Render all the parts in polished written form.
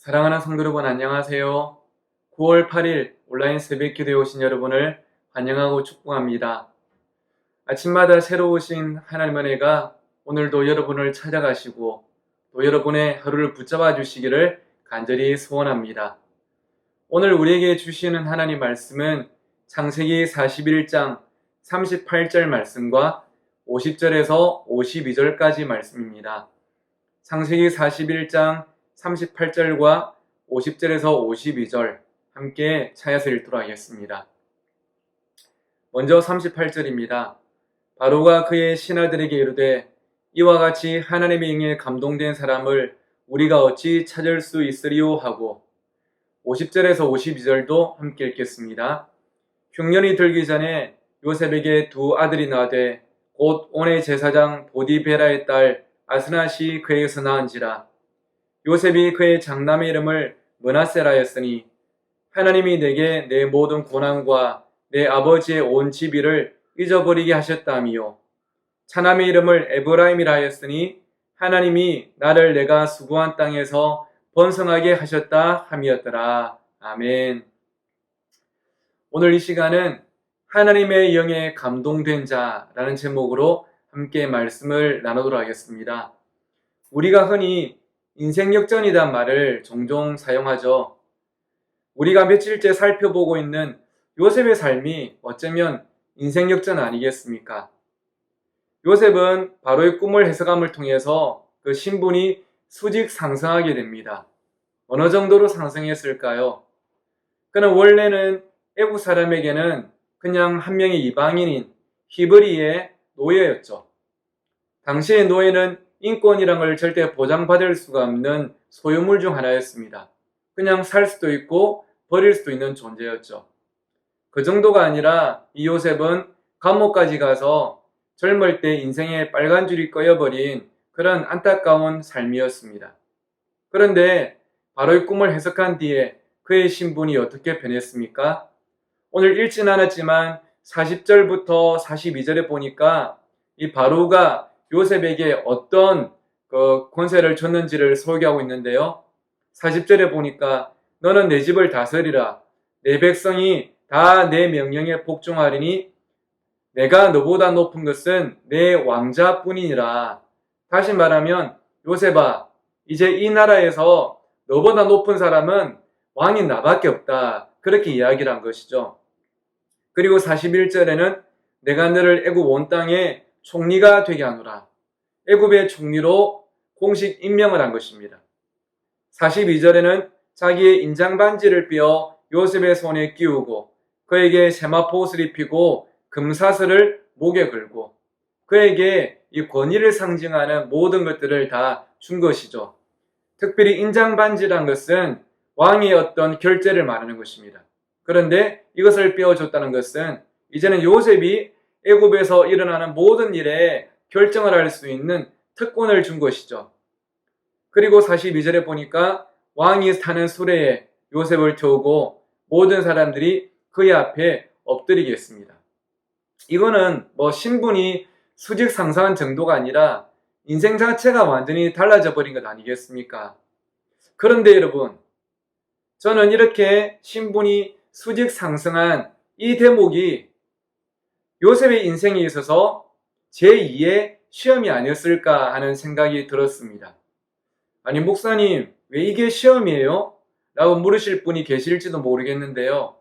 사랑하는 성도 여러분 안녕하세요. 9월 8일 온라인 새벽기도에 오신 여러분을 환영하고 축복합니다. 아침마다 새로 오신 하나님의 은혜가 오늘도 여러분을 찾아가시고 또 여러분의 하루를 붙잡아 주시기를 간절히 소원합니다. 오늘 우리에게 주시는 하나님 말씀은 창세기 41장 38절 말씀과 50절에서 52절까지 말씀입니다. 창세기 41장 38절과 50절에서 52절 함께 차여서 읽도록 하겠습니다. 먼저 38절입니다. 바로가 그의 신하들에게 이르되 이와 같이 하나님의 영에 감동된 사람을 우리가 어찌 찾을 수 있으리요 하고 50절에서 52절도 함께 읽겠습니다. 흉년이 들기 전에 요셉에게 두 아들이 나되 곧 온의 제사장 보디베라의 딸 아스낫이 그에게서 낳은지라. 요셉이 그의 장남의 이름을 므낫세라 하였으니 하나님이 내게 내 모든 고난과 내 아버지의 온 지비를 잊어버리게 하셨다미요. 차남의 이름을 에브라임이라 하였으니 하나님이 나를 내가 수고한 땅에서 번성하게 하셨다 함이었더라. 아멘. 오늘 이 시간은 하나님의 영에 감동된 자라는 제목으로 함께 말씀을 나누도록 하겠습니다. 우리가 흔히 인생 역전이란 말을 종종 사용하죠. 우리가 며칠째 살펴보고 있는 요셉의 삶이 어쩌면 인생 역전 아니겠습니까? 요셉은 바로의 꿈을 해석함을 통해서 그 신분이 수직 상승하게 됩니다. 어느 정도로 상승했을까요? 그는 원래는 애국 사람에게는 그냥 한 명의 이방인인 히브리의 노예였죠. 당시의 노예는 인권이란 걸 절대 보장받을 수가 없는 소유물 중 하나였습니다. 그냥 살 수도 있고 버릴 수도 있는 존재였죠. 그 정도가 아니라 이 요셉은 감옥까지 가서 젊을 때 인생에 빨간 줄이 꺼여버린 그런 안타까운 삶이었습니다. 그런데 바로의 꿈을 해석한 뒤에 그의 신분이 어떻게 변했습니까? 오늘 읽진 않았지만 40절부터 42절에 보니까 이 바로가 요셉에게 어떤 권세를 줬는지를 소개하고 있는데요. 40절에 보니까 너는 내 집을 다스리라. 내 백성이 다 내 명령에 복종하리니 내가 너보다 높은 것은 내 왕자뿐이니라. 다시 말하면 요셉아, 이제 이 나라에서 너보다 높은 사람은 왕이 나밖에 없다. 그렇게 이야기를 한 것이죠. 그리고 41절에는 내가 너를 애굽 온 땅에 총리가 되게 하노라. 애굽의 총리로 공식 임명을 한 것입니다. 42절에는 자기의 인장 반지를 빼어 요셉의 손에 끼우고 그에게 세마포 옷을 입히고 금사슬을 목에 걸고 그에게 이 권위를 상징하는 모든 것들을 다 준 것이죠. 특별히 인장 반지란 것은 왕의 어떤 결제를 말하는 것입니다. 그런데 이것을 빼어줬다는 것은 이제는 요셉이 애굽에서 일어나는 모든 일에 결정을 할 수 있는 특권을 준 것이죠. 그리고 42절에 보니까 왕이 타는 수레에 요셉을 태우고 모든 사람들이 그의 앞에 엎드리겠습니다. 이거는 신분이 수직 상승한 정도가 아니라 인생 자체가 완전히 달라져 버린 것 아니겠습니까? 그런데 여러분, 저는 이렇게 신분이 수직 상승한 이 대목이 요셉의 인생에 있어서 제2의 시험이 아니었을까 하는 생각이 들었습니다. 아니 목사님, 왜 이게 시험이에요? 라고 물으실 분이 계실지도 모르겠는데요.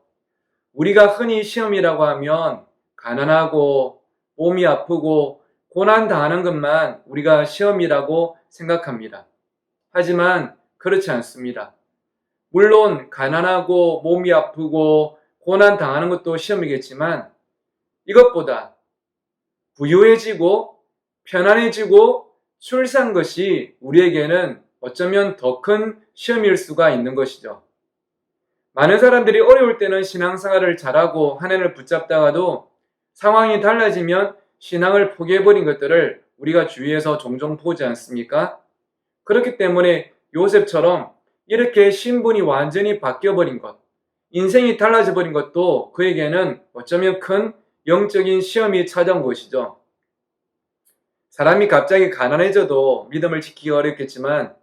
우리가 흔히 시험이라고 하면 가난하고 몸이 아프고 고난당하는 것만 우리가 시험이라고 생각합니다. 하지만 그렇지 않습니다. 물론 가난하고 몸이 아프고 고난당하는 것도 시험이겠지만 이것보다 부유해지고 편안해지고 출산 것이 우리에게는 어쩌면 더 큰 시험일 수가 있는 것이죠. 많은 사람들이 어려울 때는 신앙생활을 잘하고 하나님을 붙잡다가도 상황이 달라지면 신앙을 포기해버린 것들을 우리가 주위에서 종종 보지 않습니까? 그렇기 때문에 요셉처럼 이렇게 신분이 완전히 바뀌어버린 것, 인생이 달라져버린 것도 그에게는 어쩌면 큰 영적인 시험이 찾아온 것이죠. 사람이 갑자기 가난해져도 믿음을 지키기 어렵겠지만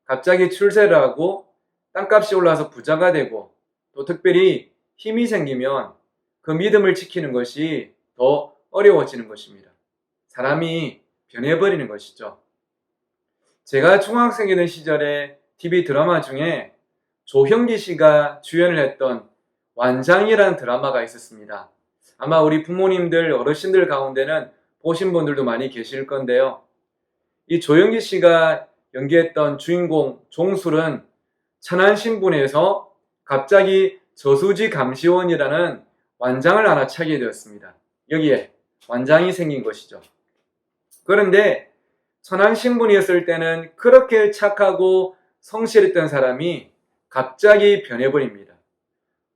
갑자기 출세를 하고 땅값이 올라서 부자가 되고 또 특별히 힘이 생기면 그 믿음을 지키는 것이 더 어려워지는 것입니다. 사람이 변해버리는 것이죠. 제가 중학생이 된 시절에 TV 드라마 중에 조형기 씨가 주연을 했던 완장이라는 드라마가 있었습니다. 아마 우리 부모님들, 어르신들 가운데는 보신 분들도 많이 계실 건데요. 이 조형기 씨가 연기했던 주인공 종술은 천안신분에서 갑자기 저수지 감시원이라는 완장을 하나 차게 되었습니다. 여기에 완장이 생긴 것이죠. 그런데 천안신분이었을 때는 그렇게 착하고 성실했던 사람이 갑자기 변해버립니다.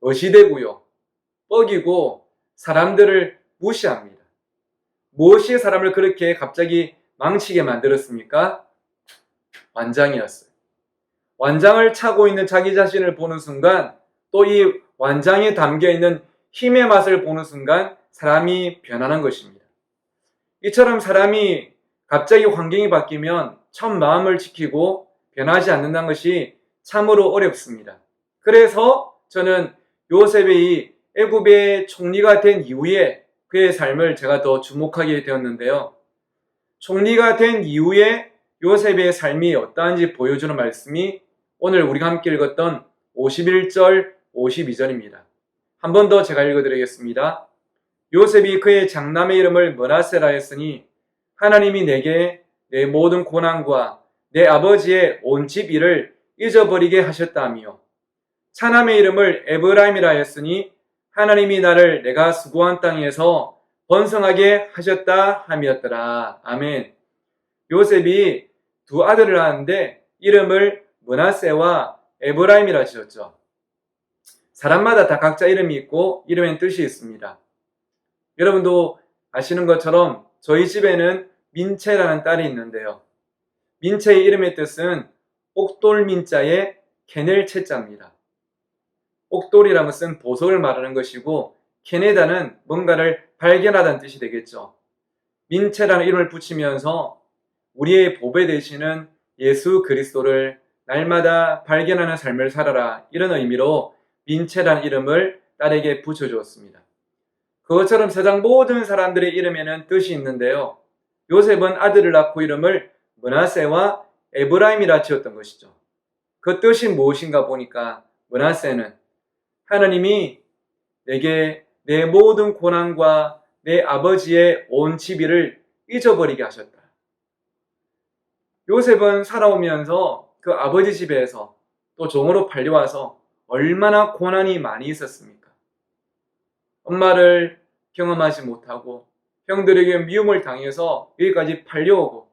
의시되고요, 뻐기고 사람들을 무시합니다. 무엇이 사람을 그렇게 갑자기 망치게 만들었습니까? 완장이었어요. 완장을 차고 있는 자기 자신을 보는 순간, 또 이 완장에 담겨있는 힘의 맛을 보는 순간 사람이 변하는 것입니다. 이처럼 사람이 갑자기 환경이 바뀌면 첫 마음을 지키고 변하지 않는다는 것이 참으로 어렵습니다. 그래서 저는 요셉이 애굽의 총리가 된 이후에 그의 삶을 제가 더 주목하게 되었는데요. 총리가 된 이후에 요셉의 삶이 어떠한지 보여주는 말씀이 오늘 우리가 함께 읽었던 51절, 52절입니다. 한 번 더 제가 읽어드리겠습니다. 요셉이 그의 장남의 이름을 므낫세라 했으니 하나님이 내게 내 모든 고난과 내 아버지의 온 집 일을 잊어버리게 하셨다며, 차남의 이름을 에브라임이라 했으니 하나님이 나를 내가 수고한 땅에서 번성하게 하셨다 함이었더라. 아멘. 요셉이 두 아들을 낳았는데 이름을 므낫세와 에브라임이라 지었죠. 사람마다 다 각자 이름이 있고 이름엔 뜻이 있습니다. 여러분도 아시는 것처럼 저희 집에는 민채라는 딸이 있는데요. 민채의 이름의 뜻은 옥돌민자의 케넬채자입니다. 옥돌이라는 것은 보석을 말하는 것이고 케네다는 뭔가를 발견하다는 뜻이 되겠죠. 민채라는 이름을 붙이면서 우리의 보배 되시는 예수 그리스도를 날마다 발견하는 삶을 살아라, 이런 의미로 민채라는 이름을 딸에게 붙여주었습니다. 그것처럼 세상 모든 사람들의 이름에는 뜻이 있는데요. 요셉은 아들을 낳고 이름을 므낫세와 에브라임이라 지었던 것이죠. 그 뜻이 무엇인가 보니까 므낫세는 하나님이 내게 내 모든 고난과 내 아버지의 온 집일을 잊어버리게 하셨다. 요셉은 살아오면서 그 아버지 집에서 또 종으로 팔려와서 얼마나 고난이 많이 있었습니까? 엄마를 경험하지 못하고 형들에게 미움을 당해서 여기까지 팔려오고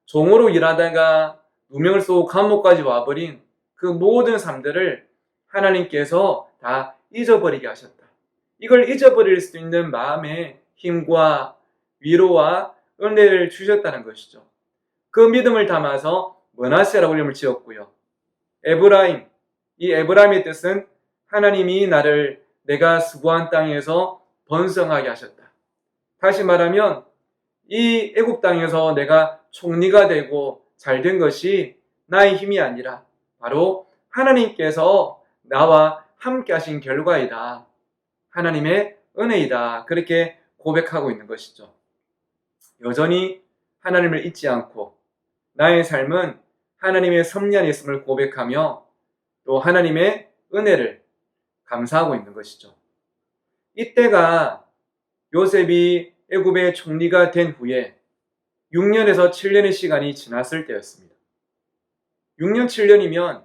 종으로 일하다가 누명을 쏘고 감옥까지 와버린 그 모든 삶들을 하나님께서 다 잊어버리게 하셨다. 이걸 잊어버릴 수 있는 마음의 힘과 위로와 은혜를 주셨다는 것이죠. 그 믿음을 담아서 므낫세라고 이름을 지었고요. 에브라임, 이 에브라임의 뜻은 하나님이 나를 내가 수고한 땅에서 번성하게 하셨다. 다시 말하면 이 애굽 땅에서 내가 총리가 되고 잘된 것이 나의 힘이 아니라 바로 하나님께서 나와 함께 하신 결과이다. 하나님의 은혜이다. 그렇게 고백하고 있는 것이죠. 여전히 하나님을 잊지 않고 나의 삶은 하나님의 섭리 안에 있음을 고백하며 또 하나님의 은혜를 감사하고 있는 것이죠. 이때가 요셉이 애굽의 총리가 된 후에 6년에서 7년의 시간이 지났을 때였습니다. 6년, 7년이면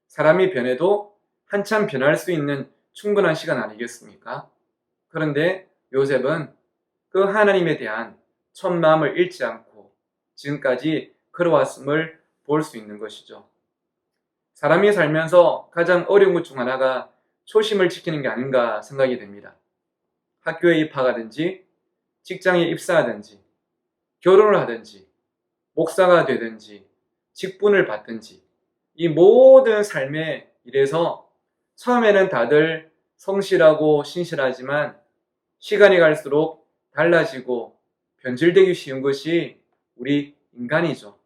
사람이 변해도 한참 변할 수 있는 충분한 시간 아니겠습니까? 그런데 요셉은 그 하나님에 대한 첫 마음을 잃지 않고 지금까지 걸어왔음을 볼 수 있는 것이죠. 사람이 살면서 가장 어려운 것 중 하나가 초심을 지키는 게 아닌가 생각이 됩니다. 학교에 입학하든지 직장에 입사하든지 결혼을 하든지 목사가 되든지 직분을 받든지 이 모든 삶의 일에서 처음에는 다들 성실하고 신실하지만 시간이 갈수록 달라지고 변질되기 쉬운 것이 우리 인간이죠.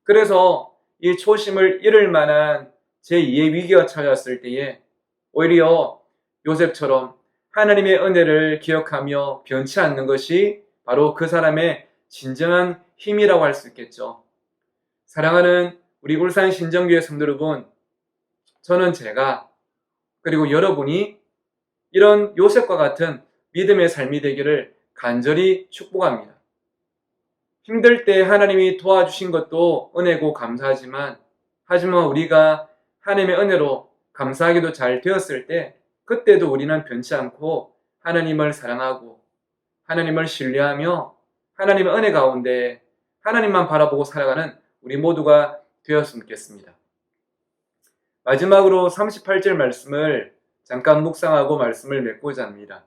그래서 이 초심을 잃을 만한 제2의 위기가 찾아왔을 때에 오히려 요셉처럼 하나님의 은혜를 기억하며 변치 않는 것이 바로 그 사람의 진정한 힘이라고 할 수 있겠죠. 사랑하는 우리 울산 신정교회 성도 여러분, 저는 제가 그리고 여러분이 이런 요셉과 같은 믿음의 삶이 되기를 간절히 축복합니다. 힘들 때 하나님이 도와주신 것도 은혜고 감사하지만 하지만 우리가 하나님의 은혜로 감사하기도 잘 되었을 때 그때도 우리는 변치 않고 하나님을 사랑하고 하나님을 신뢰하며 하나님의 은혜 가운데 하나님만 바라보고 살아가는 우리 모두가 되었으면 좋겠습니다. 마지막으로 38절 말씀을 잠깐 묵상하고 말씀을 맺고자 합니다.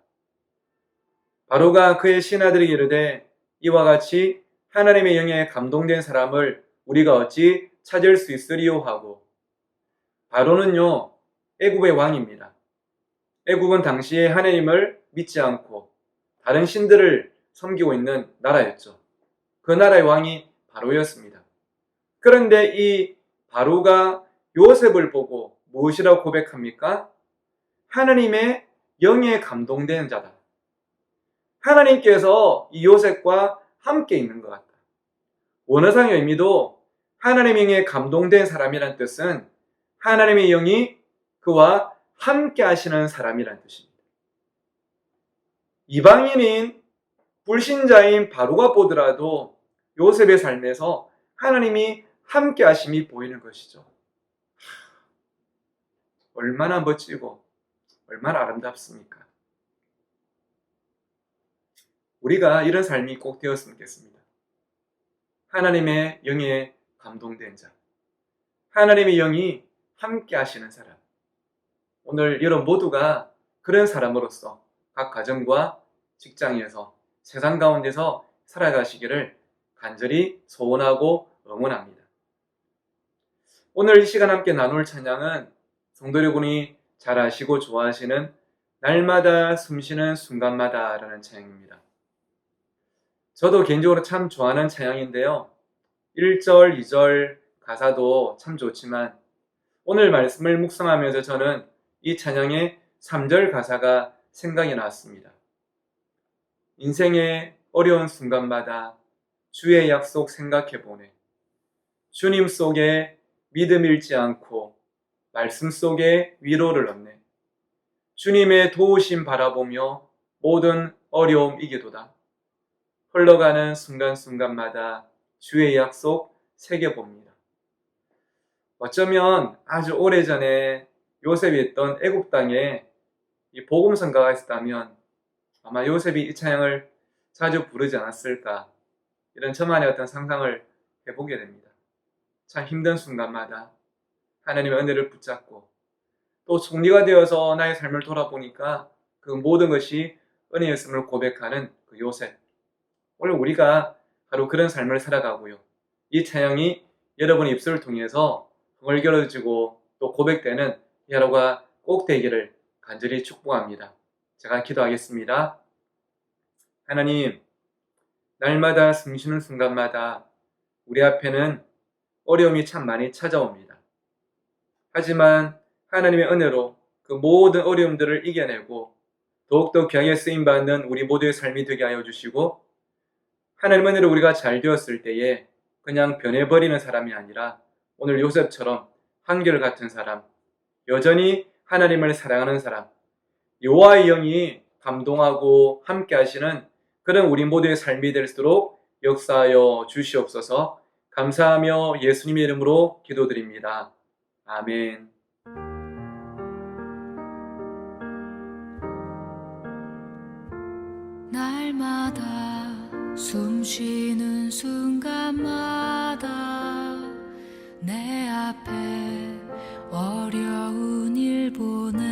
바로가 그의 신하들에게 이르되 이와 같이 하나님의 영에 감동된 사람을 우리가 어찌 찾을 수 있으리요 하고. 바로는요, 애굽의 왕입니다. 애굽은 당시에 하나님을 믿지 않고 다른 신들을 섬기고 있는 나라였죠. 그 나라의 왕이 바로였습니다. 그런데 이 바로가 요셉을 보고 무엇이라고 고백합니까? 하나님의 영에 감동된 자다. 하나님께서 이 요셉과 함께 있는 것 같다. 원어상의 의미도 하나님의 영에 감동된 사람이란 뜻은 하나님의 영이 그와 함께 하시는 사람이란 뜻입니다. 이방인인 불신자인 바로가 보더라도 요셉의 삶에서 하나님이 함께 하심이 보이는 것이죠. 얼마나 멋지고 얼마나 아름답습니까? 우리가 이런 삶이 꼭 되었으면 좋겠습니다. 하나님의 영에 감동된 자, 하나님의 영이 함께 하시는 사람. 오늘 여러분 모두가 그런 사람으로서 각 가정과 직장에서 세상 가운데서 살아가시기를 간절히 소원하고 응원합니다. 오늘 이 시간 함께 나눌 찬양은 성도 여러분이 잘 아시고 좋아하시는 날마다 숨쉬는 순간마다 라는 찬양입니다. 저도 개인적으로 참 좋아하는 찬양인데요. 1절, 2절 가사도 참 좋지만 오늘 말씀을 묵상하면서 저는 이 찬양의 3절 가사가 생각이 났습니다. 인생의 어려운 순간마다 주의 약속 생각해보네. 주님 속에 믿음 잃지 않고 말씀 속에 위로를 얻네. 주님의 도우심 바라보며 모든 어려움 이기도다. 흘러가는 순간순간마다 주의 약속 새겨봅니다. 어쩌면 아주 오래전에 요셉이 있던 애굽 땅에 이 복음성가가 있었다면 아마 요셉이 이 찬양을 자주 부르지 않았을까, 이런 저만의 어떤 상상을 해보게 됩니다. 참 힘든 순간마다 하나님의 은혜를 붙잡고 또 총리가 되어서 나의 삶을 돌아보니까 그 모든 것이 은혜였음을 고백하는 그 요셉. 오늘 우리가 바로 그런 삶을 살아가고요. 이 찬양이 여러분의 입술을 통해서 흥얼겨뤄지고 또 고백되는 이 하루가 꼭 되기를 간절히 축복합니다. 제가 기도하겠습니다. 하나님, 날마다 숨쉬는 순간마다 우리 앞에는 어려움이 참 많이 찾아옵니다. 하지만 하나님의 은혜로 그 모든 어려움들을 이겨내고 더욱더 귀하게 쓰임받는 우리 모두의 삶이 되게 하여 주시고, 하나님의 은혜로 우리가 잘 되었을 때에 그냥 변해버리는 사람이 아니라 오늘 요셉처럼 한결같은 사람, 여전히 하나님을 사랑하는 사람, 여호와의 영이 감동하고 함께 하시는 그런 우리 모두의 삶이 될수록 역사하여 주시옵소서. 감사하며 예수님의 이름으로 기도드립니다. 아멘. 날마다 숨쉬는 순간마다 내 앞에 어려운 일 보내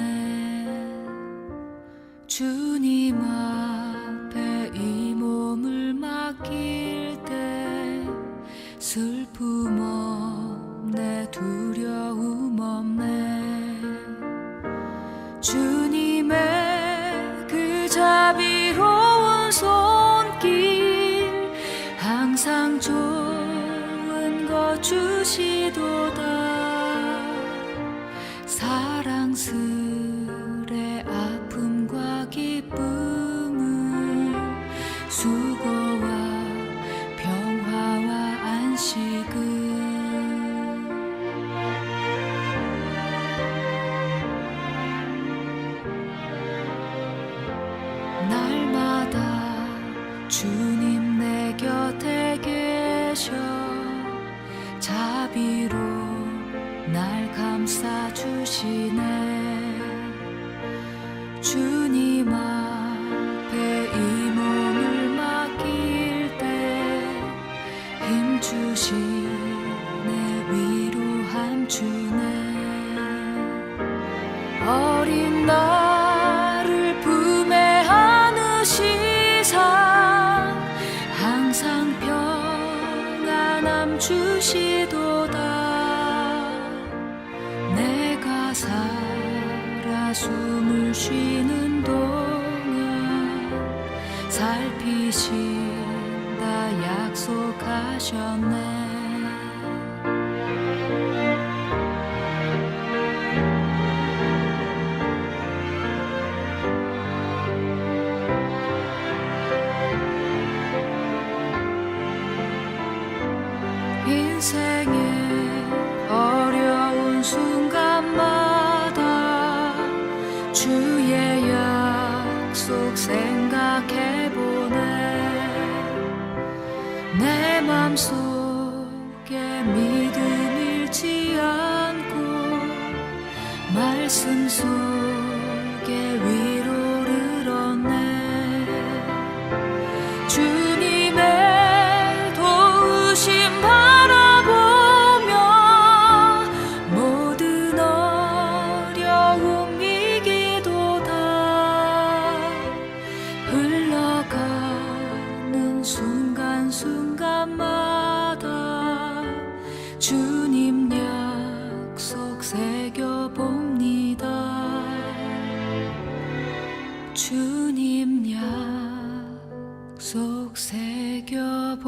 주님 앞에 이 몸을 맡길 때 슬픔 없네 두려움 없네 주님의 그 자비로운 손길 항상 좋은 것 주시도다 성스레 아픔과 기쁨을 수고와 평화와 안식을 날마다 주님 내 곁에 계셔 자비로 날 감싸주시네 주님 앞에 이 몸을 맡길 때 힘주시네 위로함 주네 어린 나를 품에 안으시사 항상 평안함 주시도다 내가 살아 숨을 쉬는 동안 살피신다 약속하셨네 인생의 어려운 순간마다 주의 약속 생각해보네 내 맘속에 믿음 잃지 않고 말씀 속에 위로를 얻네 주님의 도우심 바라보며 모든 어려움 이기도다 흘러가는 순간순간마다 주님 약속 새겨봅니다 주님 약속 새겨봅니다